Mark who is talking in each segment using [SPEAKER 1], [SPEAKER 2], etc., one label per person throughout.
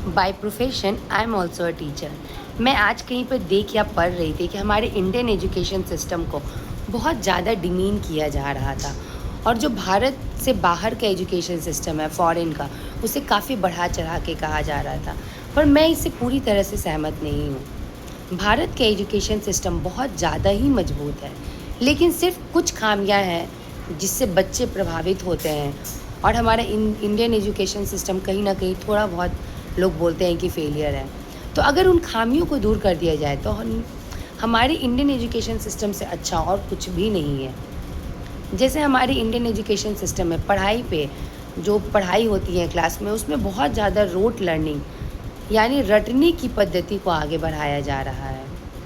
[SPEAKER 1] By profession I am also a teacher. मैं आज कहीं पर देख या पढ़ रही थी कि हमारे इंडियन एजुकेशन सिस्टम को बहुत ज़्यादा डिमीन किया जा रहा था, और जो भारत से बाहर का एजुकेशन सिस्टम है फॉरेन का, उसे काफ़ी बढ़ा चढ़ा के कहा जा रहा था। पर मैं इससे पूरी तरह से सहमत नहीं हूँ। भारत का एजुकेशन सिस्टम बहुत ज़्यादा ही मजबूत है, लेकिन सिर्फ कुछ खामियां हैं जिससे बच्चे प्रभावित होते हैं। और हमारा इंडियन एजुकेशन सिस्टम कहीं ना कहीं थोड़ा बहुत लोग बोलते हैं कि फेलियर है। तो अगर उन खामियों को दूर कर दिया जाए तो हमारे इंडियन एजुकेशन सिस्टम से अच्छा और कुछ भी नहीं है। जैसे हमारे इंडियन एजुकेशन सिस्टम में पढ़ाई पे जो पढ़ाई होती है क्लास में, उसमें बहुत ज़्यादा रोट लर्निंग यानी रटने की पद्धति को आगे बढ़ाया जा रहा है,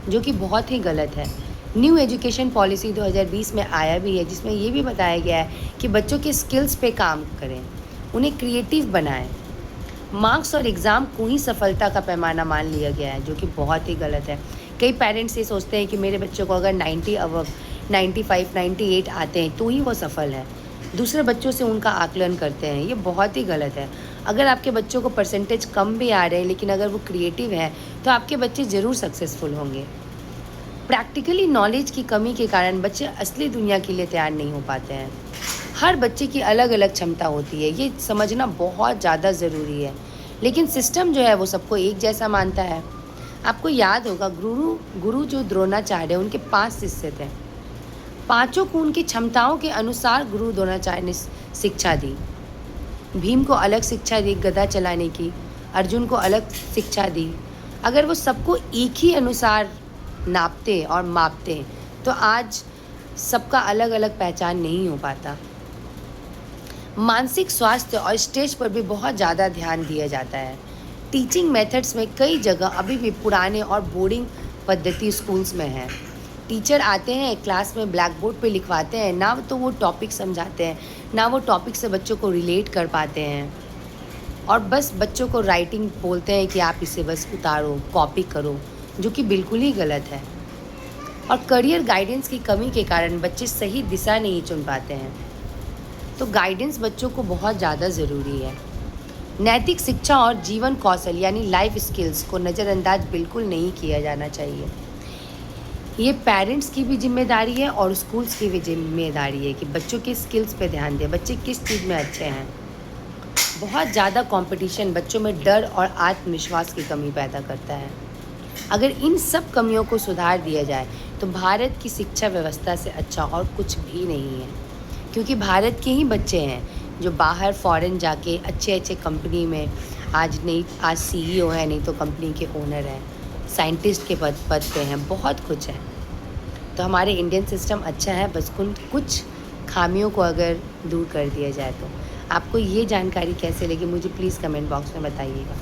[SPEAKER 1] जो कि बहुत ही गलत है। न्यू एजुकेशन पॉलिसी 2020 में आया भी है, जिसमें ये भी बताया गया है कि बच्चों के स्किल्स पे काम करें, उन्हें क्रिएटिव बनाएं। मार्क्स और एग्ज़ाम को ही सफलता का पैमाना मान लिया गया है, जो कि बहुत ही गलत है। कई पेरेंट्स ये सोचते हैं कि मेरे बच्चों को अगर 90 अबव 95 98 आते हैं तो ही वो सफल है, दूसरे बच्चों से उनका आकलन करते हैं। ये बहुत ही गलत है। अगर आपके बच्चों को परसेंटेज कम भी आ रहे हैं, लेकिन अगर वो क्रिएटिव हैं तो आपके बच्चे ज़रूर सक्सेसफुल होंगे। प्रैक्टिकली नॉलेज की कमी के कारण बच्चे असली दुनिया के लिए तैयार नहीं हो पाते हैं। हर बच्चे की अलग अलग क्षमता होती है, ये समझना बहुत ज़्यादा ज़रूरी है। लेकिन सिस्टम जो है वो सबको एक जैसा मानता है। आपको याद होगा, गुरु गुरु जो द्रोणाचार्य, उनके 5 शिष्य थे। पांचों को उनकी क्षमताओं के अनुसार गुरु द्रोणाचार्य ने शिक्षा दी। भीम को अलग शिक्षा दी गदा चलाने की, अर्जुन को अलग शिक्षा दी। अगर वो सबको एक ही अनुसार नापते और मापते तो आज सबका अलग अलग पहचान नहीं हो पाता। मानसिक स्वास्थ्य और स्टेज पर भी बहुत ज़्यादा ध्यान दिया जाता है। टीचिंग मेथड्स में कई जगह अभी भी पुराने और बोर्डिंग पद्धति स्कूल्स में है। टीचर आते हैं, क्लास में ब्लैक बोर्ड पे लिखवाते हैं, ना तो वो टॉपिक समझाते हैं, ना वो टॉपिक से बच्चों को रिलेट कर पाते हैं, और बस बच्चों को राइटिंग बोलते हैं कि आप इसे बस उतारो, कॉपी करो, जो कि बिल्कुल ही गलत है। और करियर गाइडेंस की कमी के कारण बच्चे सही दिशा नहीं चुन पाते हैं। तो गाइडेंस बच्चों को बहुत ज़्यादा ज़रूरी है। नैतिक शिक्षा और जीवन कौशल यानी लाइफ स्किल्स को नज़रअंदाज बिल्कुल नहीं किया जाना चाहिए। ये पेरेंट्स की भी जिम्मेदारी है और स्कूल्स की भी जिम्मेदारी है कि बच्चों के स्किल्स पे ध्यान दें, बच्चे किस चीज़ में अच्छे हैं। बहुत ज़्यादा कंपटीशन बच्चों में डर और आत्मविश्वास की कमी पैदा करता है। अगर इन सब कमियों को सुधार दिया जाए तो भारत की शिक्षा व्यवस्था से अच्छा और कुछ भी नहीं है, क्योंकि भारत के ही बच्चे हैं जो बाहर फॉरेन जाके अच्छे अच्छे कंपनी में आज CEO है, नहीं तो कंपनी के ओनर हैं, साइंटिस्ट के पद पे हैं, बहुत कुछ है। तो हमारे इंडियन सिस्टम अच्छा है, बस कुछ खामियों को अगर दूर कर दिया जाए तो। आपको ये जानकारी कैसे लगी मुझे प्लीज़ कमेंट बॉक्स में बताइएगा।